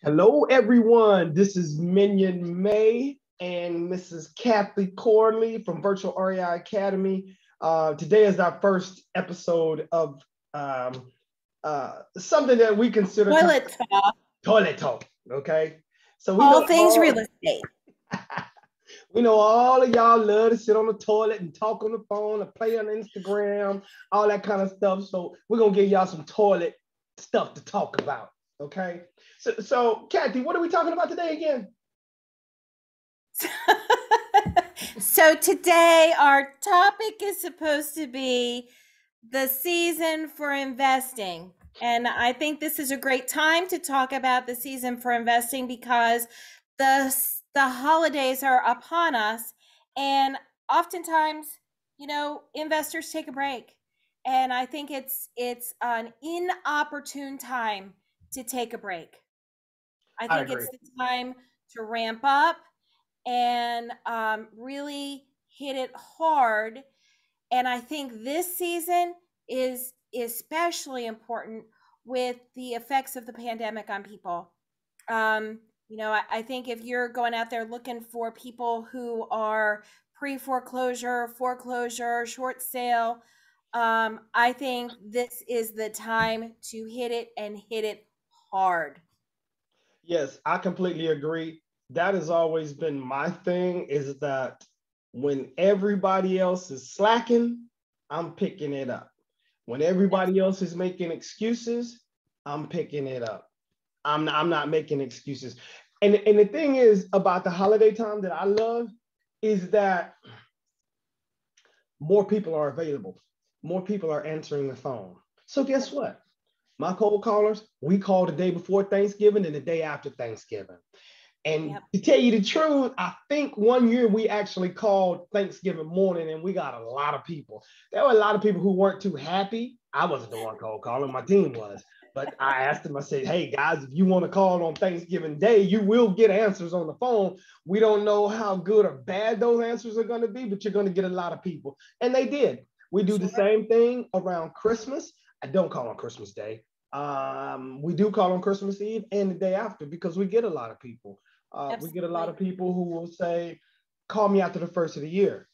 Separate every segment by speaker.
Speaker 1: Hello, everyone. This is Minion May and Mrs. Kathy Corley from Virtual REI Academy. Today is our first episode of something that we consider
Speaker 2: Toilet talk.
Speaker 1: toilet talk. Okay, so
Speaker 2: All things real estate.
Speaker 1: we know all of y'all love to sit on the toilet and talk on the phone and play on Instagram, all that kind of stuff. So we're gonna give y'all some toilet stuff to talk about. Okay. So Kathy, what are we talking about today again?
Speaker 2: So today our topic is supposed to be the season for investing. And I think this is a great time to talk about the season for investing because the holidays are upon us, and oftentimes, investors take a break. And I think it's an inopportune time to take a break. I think it's the time to ramp up and really hit it hard. And I think this season is especially important with the effects of the pandemic on people. I think if you're going out there looking for people who are pre-foreclosure, foreclosure, short sale, I think this is the time to hit it and hit it hard.
Speaker 1: Yes, I completely agree. That has always been my thing, is that when everybody else is slacking, I'm picking it up. When everybody else is making excuses, I'm picking it up. I'm not making excuses. And the thing is about the holiday time that I love is that more people are available. More people are answering the phone. So guess what? My cold callers, we call the day before Thanksgiving and the day after Thanksgiving. And to tell you the truth, I think one year we actually called Thanksgiving morning and we got a lot of people. There were a lot of people who weren't too happy. I wasn't the one cold calling, my team was. But I asked them, I said, hey guys, if you want to call on Thanksgiving Day, you will get answers on the phone. We don't know how good or bad those answers are going to be, but you're going to get a lot of people. And they did. We do the same thing around Christmas. I don't call on Christmas Day. We do call on Christmas Eve and the day after because we get a lot of people. We get a lot of people who will say, call me after the first of the year.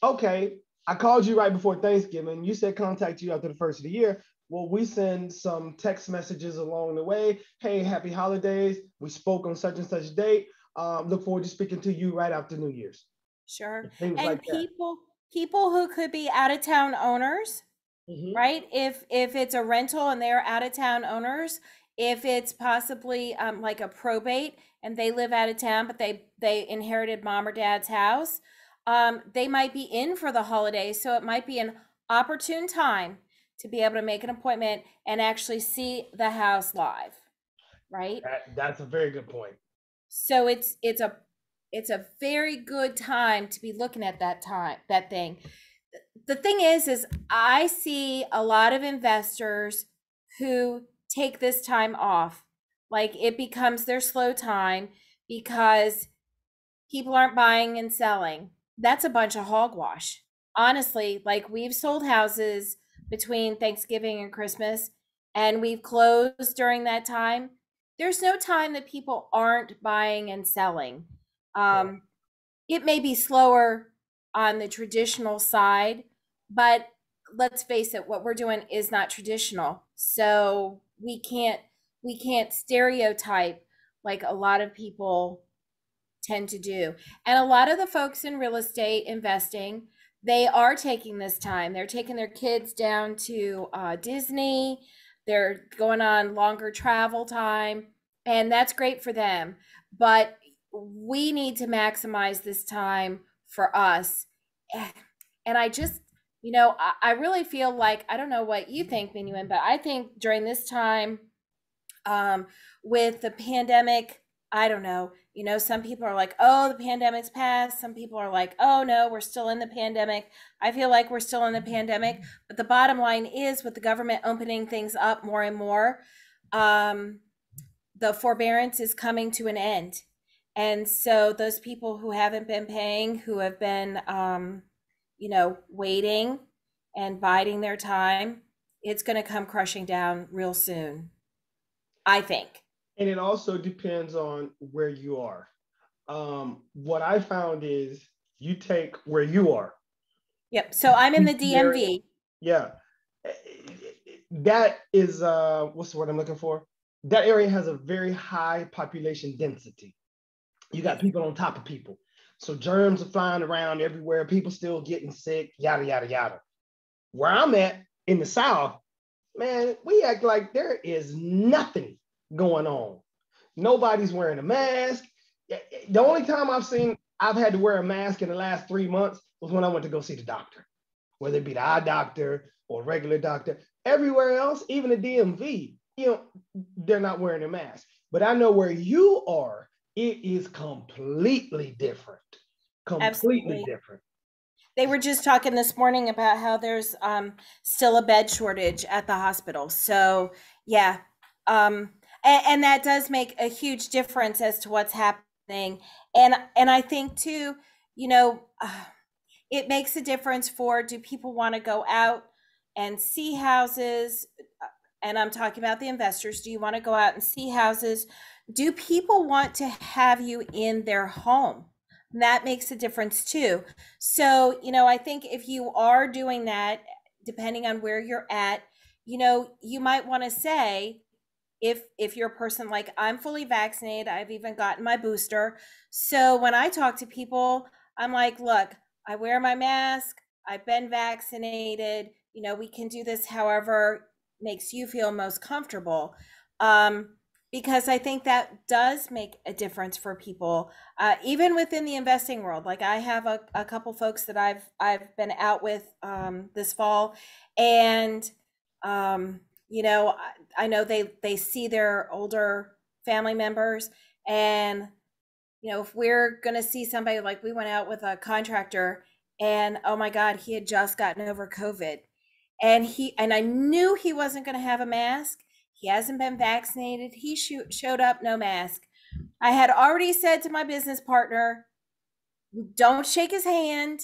Speaker 1: Okay, I called you right before Thanksgiving. You said contact you after the first of the year. Well, we send some text messages along the way. Hey, happy holidays. We spoke on such and such date. Look forward to speaking to you right after New Year's.
Speaker 2: Sure.
Speaker 1: Things
Speaker 2: And
Speaker 1: like
Speaker 2: people who could be out of town owners, right? If it's a rental and they're out of town owners, if it's possibly like a probate and they live out of town, but they inherited mom or dad's house, they might be in for the holidays. So it might be an opportune time to be able to make an appointment and actually see the house live, right?
Speaker 1: That's a very good point.
Speaker 2: So it's a very good time to be looking at that thing. The thing is I see a lot of investors who take this time off. Like it becomes their slow time because people aren't buying and selling. That's a bunch of hogwash. Honestly, like we've sold houses between Thanksgiving and Christmas and we've closed during that time. There's no time that people aren't buying and selling. It may be slower on the traditional side, but let's face it, what we're doing is not traditional. So we can't stereotype like a lot of people tend to do. And a lot of the folks in real estate investing, they are taking this time. They're taking their kids down to Disney. They're going on longer travel time, and that's great for them. But we need to maximize this time for us. And I just, I really feel like, I don't know what you think, Minuin, but I think during this time, with the pandemic, I don't know, some people are like, oh, the pandemic's passed. Some people are like, oh no, we're still in the pandemic. I feel like we're still in the pandemic, but the bottom line is with the government opening things up more and more, the forbearance is coming to an end. And so those people who haven't been paying, who have been, waiting and biding their time, it's going to come crushing down real soon, I think.
Speaker 1: And it also depends on where you are. What I found is you take where you are.
Speaker 2: Yep. So I'm in the
Speaker 1: Area.
Speaker 2: DMV.
Speaker 1: Yeah. That is what's the word I'm looking for? That area has a very high population density. You got people on top of people. So germs are flying around everywhere, people still getting sick, yada yada yada. Where I'm at in the South, man, we act like there is nothing going on. Nobody's wearing a mask. The only time I've had to wear a mask in the last 3 months was when I went to go see the doctor, whether it be the eye doctor or a regular doctor. Everywhere else, even the DMV, they're not wearing a mask. But I know where you are, it is completely different. Completely
Speaker 2: Absolutely.
Speaker 1: different.
Speaker 2: They were just talking this morning about how there's still a bed shortage at the hospital. So yeah, and that does make a huge difference as to what's happening. And I think too, you know, it makes a difference for, do people want to go out and see houses? And I'm talking about the investors. Do you want to go out and see houses? Do people want to have you in their home? That makes a difference too. So, I think if you are doing that, depending on where you're at, you might want to say, if you're a person like, I'm fully vaccinated, I've even gotten my booster. So when I talk to people, I'm like, look, I wear my mask, I've been vaccinated, we can do this however makes you feel most comfortable. Because I think that does make a difference for people, even within the investing world. Like, I have a couple folks that I've been out with this fall, and I know they see their older family members, and if we're going to see somebody, like we went out with a contractor, and oh my God, he had just gotten over COVID, and I knew he wasn't going to have a mask. He hasn't been vaccinated. He showed up no mask. I had already said to my business partner, don't shake his hand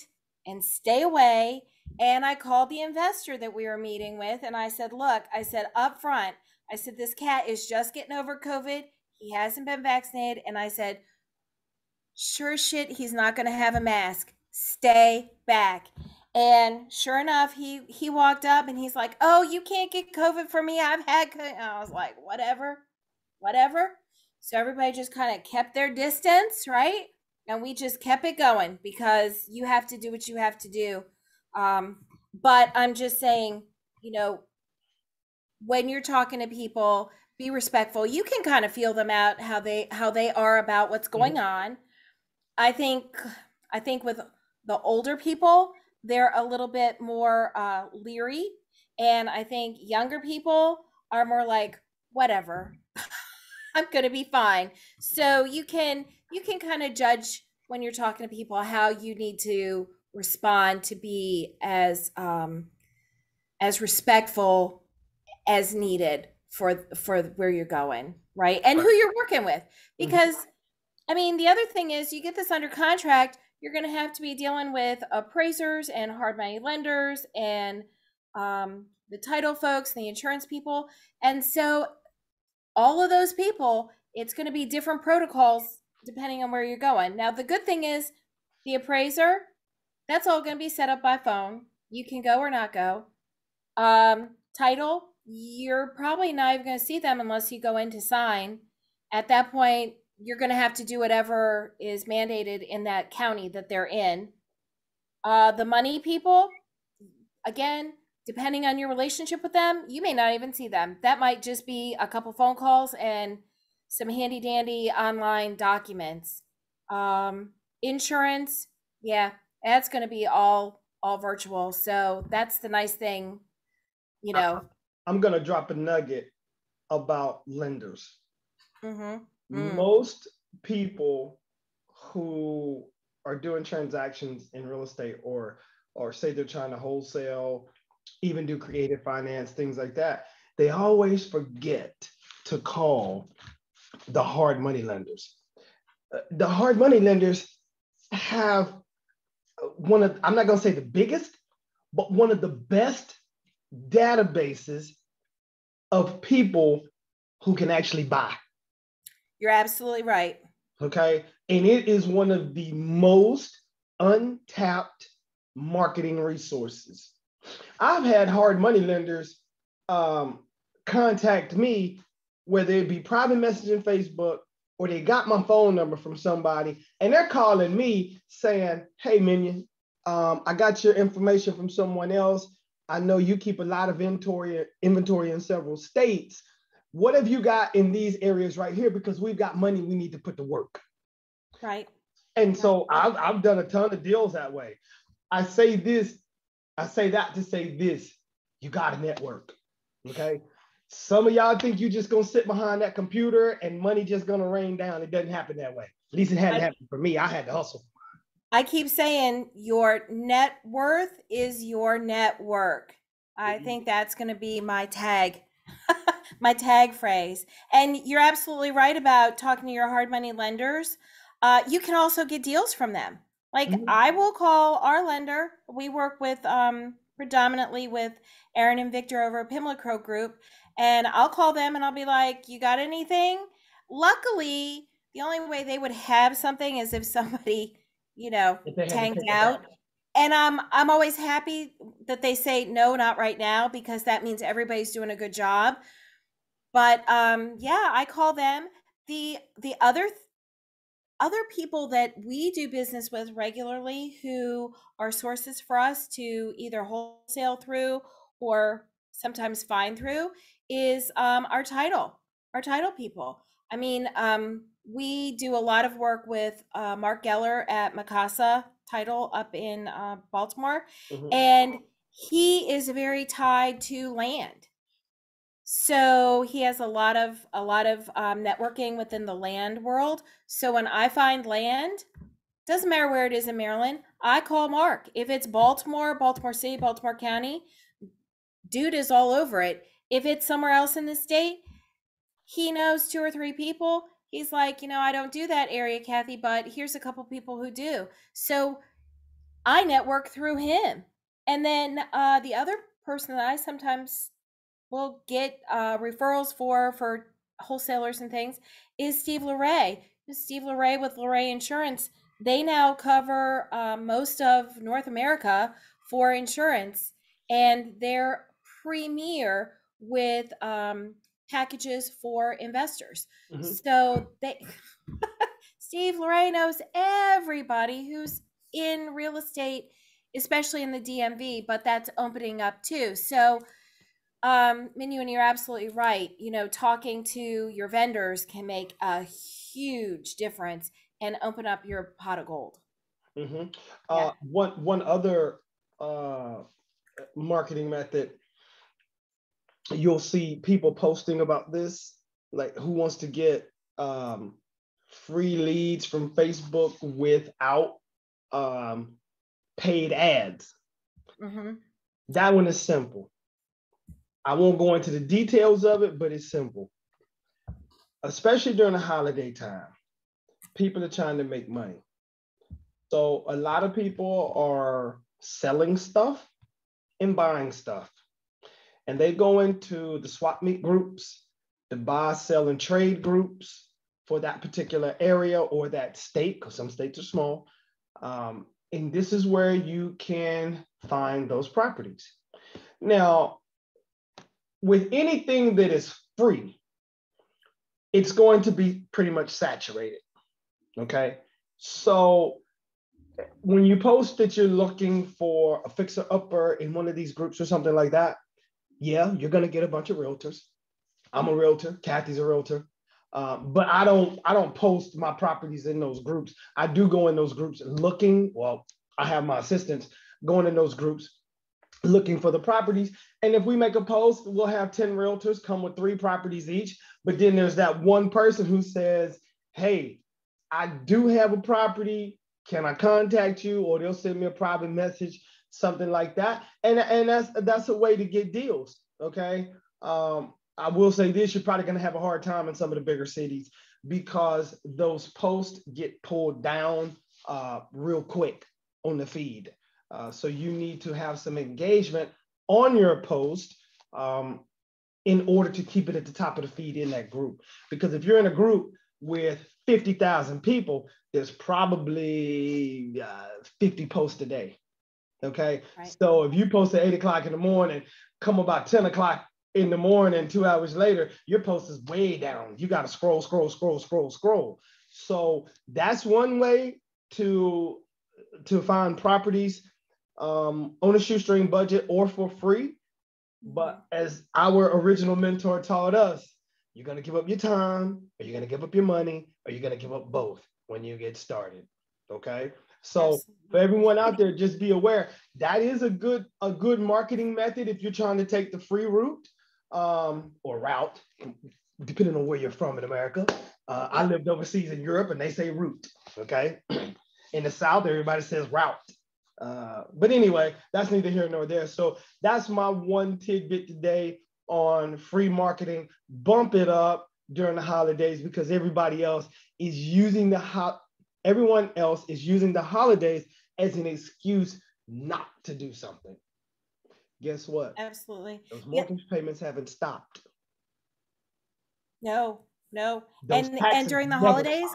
Speaker 2: and stay away. And I called the investor that we were meeting with, and I said, look, I said up front, I said, this cat is just getting over COVID. He hasn't been vaccinated. And I said, sure shit, he's not going to have a mask. Stay back. And sure enough, he walked up and he's like, oh, you can't get COVID from me. I've had COVID. And I was like, whatever. So everybody just kind of kept their distance, right? And we just kept it going, because you have to do what you have to do. But I'm just saying, when you're talking to people, be respectful. You can kind of feel them out, how they are about what's going on. I think with the older people, they're a little bit more leery, and I think younger people are more like, whatever, I'm gonna be fine. So you can kind of judge when you're talking to people how you need to respond to be as respectful as needed for where you're going, right? And who you're working with, because I mean, the other thing is, you get this under contract, you're going to have to be dealing with appraisers and hard money lenders and the title folks and the insurance people. And so all of those people, it's going to be different protocols depending on where you're going. Now, the good thing is, the appraiser, that's all going to be set up by phone. You can go or not go. Title, you're probably not even going to see them unless you go in to sign. At that point, you're going to have to do whatever is mandated in that county that they're in. The money people, again, depending on your relationship with them, you may not even see them. That might just be a couple phone calls and some handy dandy online documents. Insurance, yeah, that's going to be all virtual. So that's the nice thing,
Speaker 1: I'm going to drop a nugget about lenders. Most people who are doing transactions in real estate, or say they're trying to wholesale, even do creative finance, things like that, they always forget to call the hard money lenders. The hard money lenders have I'm not going to say the biggest, but one of the best databases of people who can actually buy.
Speaker 2: You're absolutely right.
Speaker 1: Okay. And it is one of the most untapped marketing resources. I've had hard money lenders contact me, whether it be private messaging Facebook or they got my phone number from somebody and they're calling me saying, hey, Minion, I got your information from someone else. I know you keep a lot of inventory in several states. What have you got in these areas right here? Because we've got money we need to put to work.
Speaker 2: Right.
Speaker 1: And so I've done a ton of deals that way. I say that to say this, you got to network, okay? Some of y'all think you just gonna sit behind that computer and money just gonna rain down. It doesn't happen that way. At least it hadn't happened for me. I had to hustle.
Speaker 2: I keep saying your net worth is your network. I think that's going to be my tag, my tag phrase. And you're absolutely right about talking to your hard money lenders. You can also get deals from them. Like I will call our lender. We work with predominantly with Aaron and Victor over at Pimlico Group, and I'll call them and I'll be like, "You got anything?" Luckily, the only way they would have something is if somebody tanked out. And I'm always happy that they say no, not right now, because that means everybody's doing a good job. But yeah, I call them. The other people that we do business with regularly who are sources for us to either wholesale through or sometimes find through is our title people. I mean, we do a lot of work with Mark Geller at Mikasa Title up in Baltimore, and he is very tied to land. So he has a lot of networking within the land world. So when I find land, doesn't matter where it is in Maryland, I call Mark. If it's Baltimore, Baltimore City, Baltimore County, dude is all over it. If it's somewhere else in the state, he knows 2 or 3 people. He's like, I don't do that area, Kathy, but here's a couple people who do. So I network through him. And then the other person that I sometimes will get referrals for wholesalers and things is Steve Luray. Steve Luray with Luray Insurance. They now cover most of North America for insurance, and they're premier with packages for investors. So Steve Luray knows everybody who's in real estate, especially in the DMV, but that's opening up too. So Minu, and you're absolutely right. Talking to your vendors can make a huge difference and open up your pot of gold.
Speaker 1: One other marketing method, you'll see people posting about this, like who wants to get free leads from Facebook without paid ads. That one is simple. I won't go into the details of it, but it's simple. Especially during the holiday time, people are trying to make money. So a lot of people are selling stuff and buying stuff. And they go into the swap meet groups, the buy, sell, and trade groups for that particular area or that state, because some states are small. And this is where you can find those properties. Now, with anything that is free, it's going to be pretty much saturated, okay? So when you post that you're looking for a fixer-upper in one of these groups or something like that, yeah, you're gonna get a bunch of realtors. I'm a realtor, Kathy's a realtor, but I don't post my properties in those groups. I do go in those groups looking, well, I have my assistants going in those groups looking for the properties. And if we make a post, we'll have 10 realtors come with 3 properties each. But then there's that one person who says, hey, I do have a property. Can I contact you? Or they'll send me a private message, something like that. And that's a way to get deals. Okay. I will say this, you're probably going to have a hard time in some of the bigger cities because those posts get pulled down real quick on the feed. So you need to have some engagement on your post in order to keep it at the top of the feed in that group. Because if you're in a group with 50,000 people, there's probably 50 posts a day. Okay. Right. So if you post at 8 o'clock in the morning, come about 10 o'clock in the morning, 2 hours later, your post is way down. You got to scroll. So that's one way to find properties on a shoestring budget or for free. But as our original mentor taught us, you're going to give up your time, or you're going to give up your money, or you're going to give up both when you get started. Okay. So for everyone out there, just be aware that is a good marketing method if you're trying to take the free route or route, depending on where you're from in America. I lived overseas in Europe and they say route. Okay. In the South, everybody says route. But anyway, that's neither here nor there. So that's my one tidbit today on free marketing. Bump it up during the holidays because everybody else is using everyone else is using the holidays as an excuse not to do something. Guess what?
Speaker 2: Absolutely.
Speaker 1: Those mortgage payments haven't stopped.
Speaker 2: No. And during the holidays,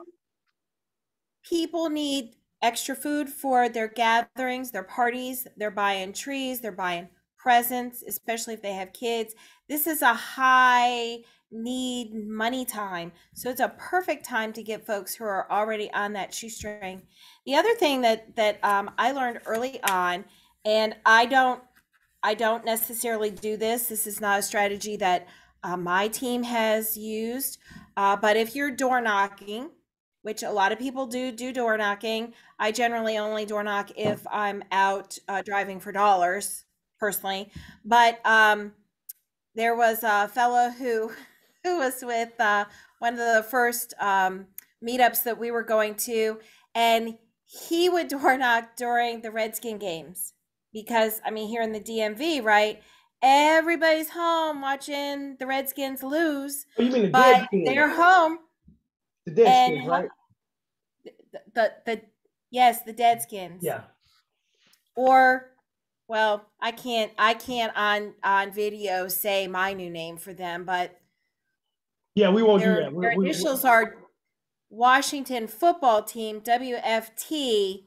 Speaker 2: people need extra food for their gatherings, their parties. They're buying trees, they're buying presents, especially if they have kids. This is a high need money time. So it's a perfect time to get folks who are already on that shoestring. The other thing that I learned early on, and I don't necessarily do this. This is not a strategy that my team has used. But if you're door knocking, which a lot of people do door knocking, I generally only door knock if I'm out driving for dollars personally. But there was a fellow who was with one of the first meetups that we were going to, and he would door knock during the Redskin games because, I mean, here in the DMV, right, everybody's home watching the Redskins lose.
Speaker 1: Oh, you mean the
Speaker 2: but they're home.
Speaker 1: The Deadskins, right?
Speaker 2: Yes, the Deadskins.
Speaker 1: Yeah.
Speaker 2: Or, well, I can't on video say my new name for them, but
Speaker 1: yeah, we won't do that.
Speaker 2: Their initials are Washington Football Team, WFT,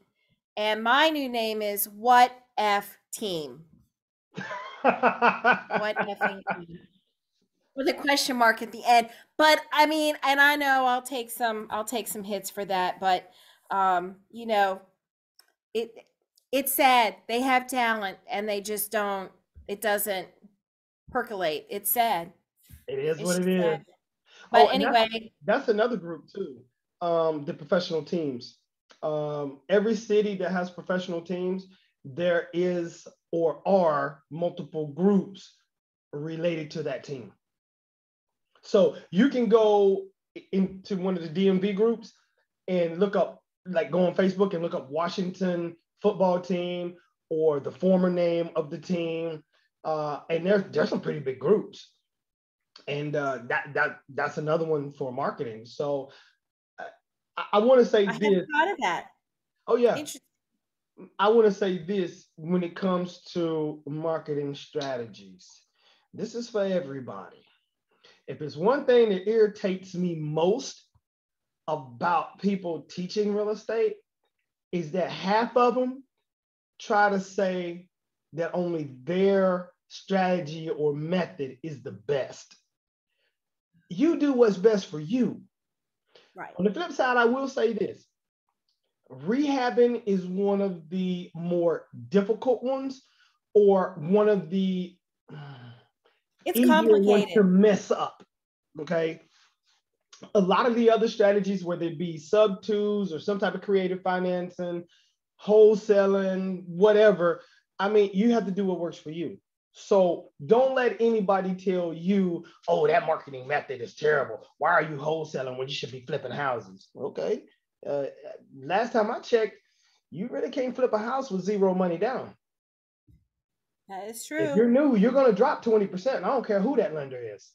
Speaker 2: and my new name is What F Team. What effing team? With a question mark at the end. But I mean, and I know I'll take some hits for that, but you know, it's sad. They have talent and they just don't, it doesn't percolate. It's sad.
Speaker 1: It is what it is.
Speaker 2: But anyway,
Speaker 1: that's another group too. The professional teams. Every city that has professional teams, there is or are multiple groups related to that team. So you can go into one of the DMV groups and look up, like go on Facebook and look up Washington Football Team or the former name of the team. And there's some pretty big groups. And that's another one for marketing. So I want to say this. I
Speaker 2: hadn't thought of that.
Speaker 1: Oh yeah. I want to say this when it comes to marketing strategies. This is for everybody. If it's one thing that irritates me most about people teaching real estate, is that half of them try to say that only their strategy or method is the best. You do what's best for you.
Speaker 2: Right.
Speaker 1: On the flip side, I will say this. Rehabbing is one of the more difficult ones, or one of the
Speaker 2: it's complicated
Speaker 1: to mess up. Okay. A lot of the other strategies, whether it be sub-twos or some type of creative financing, wholesaling, whatever, I mean, you have to do what works for you. So don't let anybody tell you, oh, that marketing method is terrible. Why are you wholesaling when you should be flipping houses? Okay. Last time I checked, you really can't flip a house with zero money down.
Speaker 2: That is true.
Speaker 1: If you're new, you're going to drop 20%. I don't care who that lender is.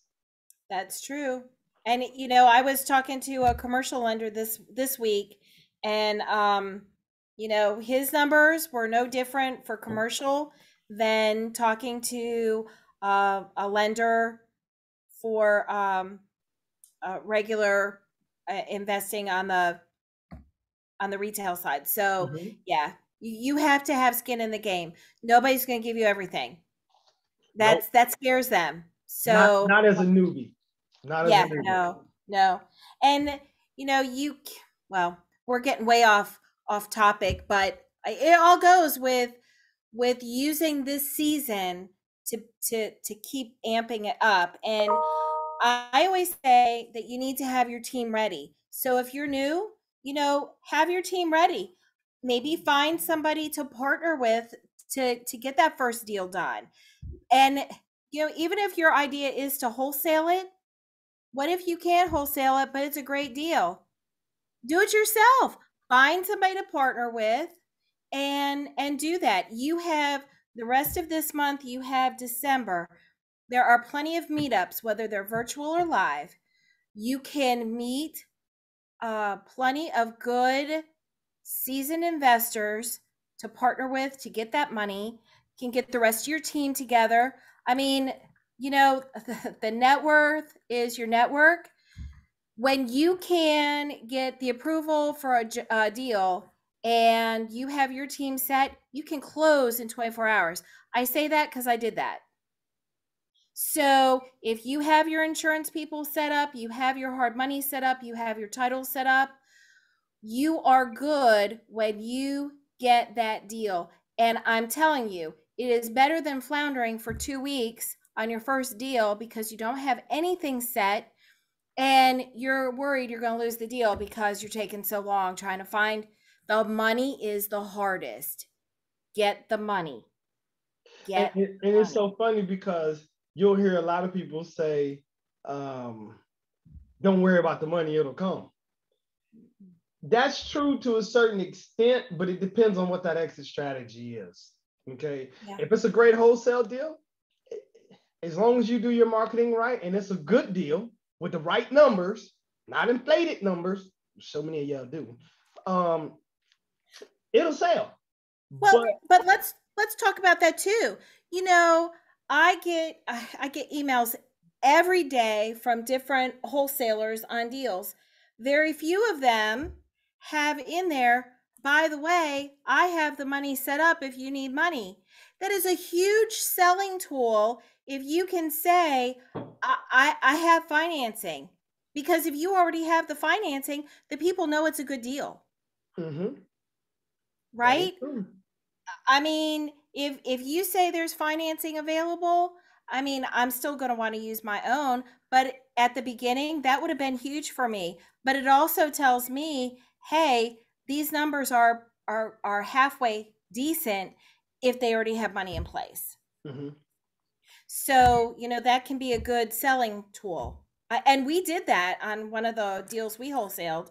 Speaker 2: That's true. And, you know, I was talking to a commercial lender this week, and, you know, his numbers were no different for commercial than talking to a lender for a regular investing on the retail side. So
Speaker 1: Mm-hmm.
Speaker 2: yeah, you have to have skin in the game. Nobody's going to give you everything.
Speaker 1: Nope.
Speaker 2: That scares them.
Speaker 1: Not
Speaker 2: So
Speaker 1: not as a newbie. Not as a
Speaker 2: yeah,
Speaker 1: newbie.
Speaker 2: no. And well, we're getting way off topic, but it all goes with using this season to keep amping it up. And I always say that you need to have your team ready. So if you're new, have your team ready. Maybe find somebody to partner with to get that first deal done. And even if your idea is to wholesale it, what if you can't wholesale it, but it's a great deal? Do it yourself. Find somebody to partner with and do that. You have the rest of this month, you have December. There are plenty of meetups, whether they're virtual or live. You can meet plenty of good seasoned investors to partner with to get that money. You can get the rest of your team together. I mean, the net worth is your network. When you can get the approval for a deal and you have your team set, you can close in 24 hours. I say that because I did that. So if you have your insurance people set up, you have your hard money set up, you have your title set up, you are good when you get that deal. And I'm telling you, it is better than floundering for 2 weeks on your first deal because you don't have anything set and you're worried you're going to lose the deal because you're taking so long trying to find. The money is the hardest. Get the money.
Speaker 1: And it's so funny because you'll hear a lot of people say, don't worry about the money, it'll come. That's true to a certain extent, but it depends on what that exit strategy is. Okay. Yeah. If it's a great wholesale deal, as long as you do your marketing right and it's a good deal with the right numbers, not inflated numbers, so many of y'all do, it'll sell.
Speaker 2: Well, but let's talk about that too. I get emails every day from different wholesalers on deals. Very few of them have in there, by the way, I have the money set up if you need money. That is a huge selling tool if you can say, I have financing. Because if you already have the financing, the people know it's a good deal.
Speaker 1: Mm-hmm.
Speaker 2: Right? I mean, if you say there's financing available, I mean, I'm still going to want to use my own, but at the beginning, that would have been huge for me. But it also tells me, hey, these numbers are halfway decent if they already have money in place.
Speaker 1: Mm-hmm.
Speaker 2: So, that can be a good selling tool. And we did that on one of the deals we wholesaled.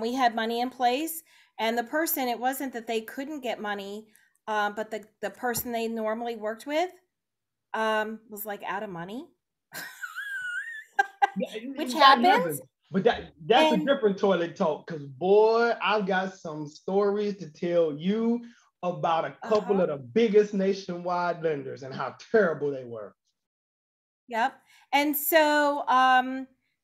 Speaker 2: We had money in place, and the person, it wasn't that they couldn't get money, but the person they normally worked with was like out of money, which happens.
Speaker 1: But that's a different toilet talk, because boy, I've got some stories to tell you about a couple of the biggest nationwide lenders and how terrible they were.
Speaker 2: Yep. And so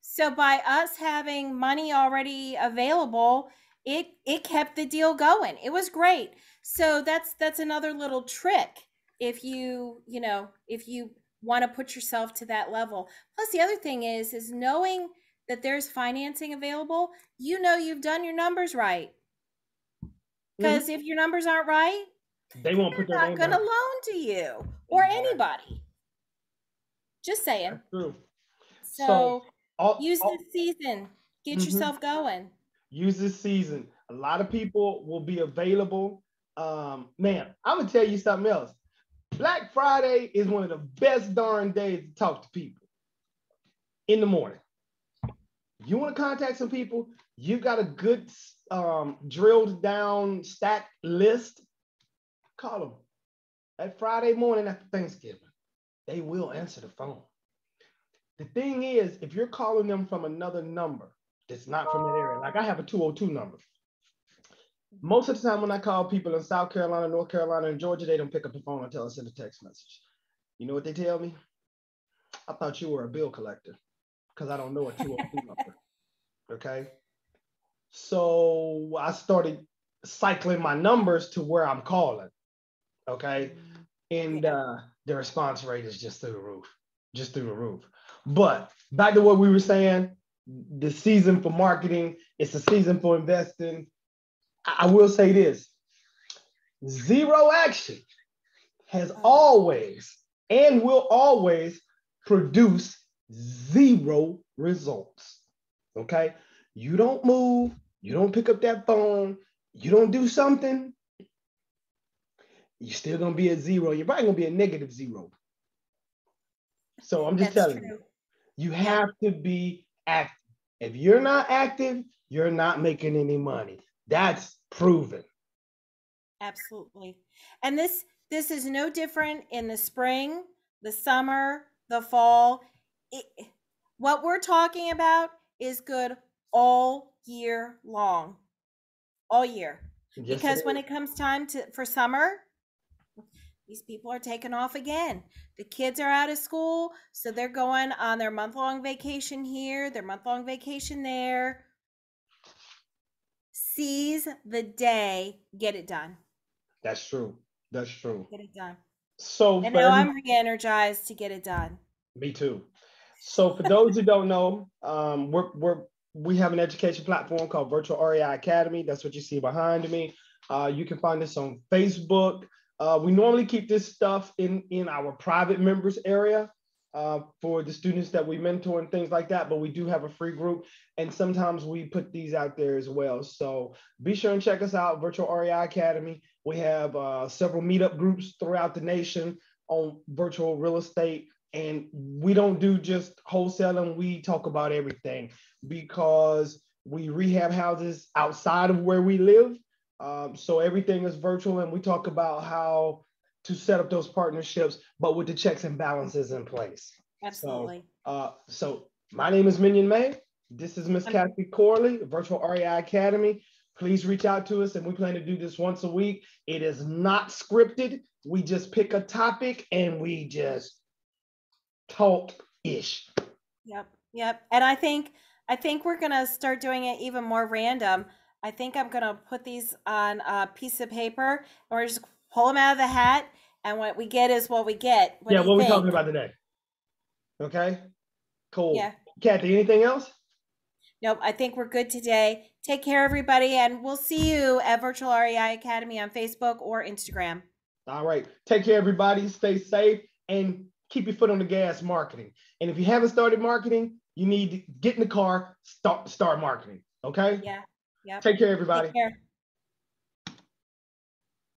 Speaker 2: so by us having money already available, it kept the deal going. It was great. So that's another little trick if you want to put yourself to that level. Plus the other thing is knowing that there's financing available, you've done your numbers right. Because if your numbers aren't right,
Speaker 1: they won't put their name
Speaker 2: down. They're not going to loan to you or anybody. Just saying.
Speaker 1: That's true.
Speaker 2: So use this season. Get yourself going.
Speaker 1: Use this season. A lot of people will be available. Man, I'm going to tell you something else. Black Friday is one of the best darn days to talk to people in the morning. You want to contact some people, you got a good drilled down stacked list, call them. That Friday morning after Thanksgiving, they will answer the phone. The thing is, if you're calling them from another number that's not from that area, like I have a 202 number. Most of the time when I call people in South Carolina, North Carolina, and Georgia, they don't pick up the phone until I send a text message. You know what they tell me? I thought you were a bill collector because I don't know a 202 number. Okay. So I started cycling my numbers to where I'm calling. Okay. And the response rate is just through the roof, just through the roof. But back to what we were saying, the season for marketing, it's a season for investing. I will say this: zero action has always and will always produce zero results. Okay? You don't move, you don't pick up that phone, you don't do something, you're still gonna be at zero. You're probably gonna be a negative zero. So I'm just telling you, you have to be active. If you're not active, you're not making any money. That's proven.
Speaker 2: Absolutely. And this is no different in the spring, the summer, the fall. What we're talking about is good all year long. All year.
Speaker 1: Yes,
Speaker 2: because when it comes time for summer, these people are taking off again. The kids are out of school, so they're going on their month-long vacation here, their month-long vacation there. Seize the day, get it done.
Speaker 1: That's true. That's true.
Speaker 2: Get it done.
Speaker 1: So
Speaker 2: and now I'm re-energized to get it done.
Speaker 1: Me too. So for those who don't know, we have an education platform called Virtual REI Academy. That's what you see behind me. You can find us on Facebook. We normally keep this stuff in our private members area for the students that we mentor and things like that, but we do have a free group, and sometimes we put these out there as well. So be sure and check us out, Virtual REI Academy. We have several meetup groups throughout the nation on virtual real estate, and we don't do just wholesaling. We talk about everything because we rehab houses outside of where we live. So everything is virtual, and we talk about how to set up those partnerships, but with the checks and balances in place.
Speaker 2: Absolutely.
Speaker 1: So my name is Minion May. This is Miss Kathy Corley, Virtual REI Academy. Please reach out to us, and we plan to do this once a week. It is not scripted. We just pick a topic and we just talk-ish.
Speaker 2: Yep. And I think we're gonna start doing it even more random. I think I'm gonna put these on a piece of paper, and we're just pull them out of the hat, and what we get is what we get.
Speaker 1: What are we talking about today? Okay, cool. Yeah. Kathy, anything else?
Speaker 2: Nope, I think we're good today. Take care, everybody, and we'll see you at Virtual REI Academy on Facebook or Instagram.
Speaker 1: All right. Take care, everybody. Stay safe and keep your foot on the gas marketing. And if you haven't started marketing, you need to get in the car, start marketing. Okay?
Speaker 2: Yeah.
Speaker 1: Take care, everybody.
Speaker 2: Take care.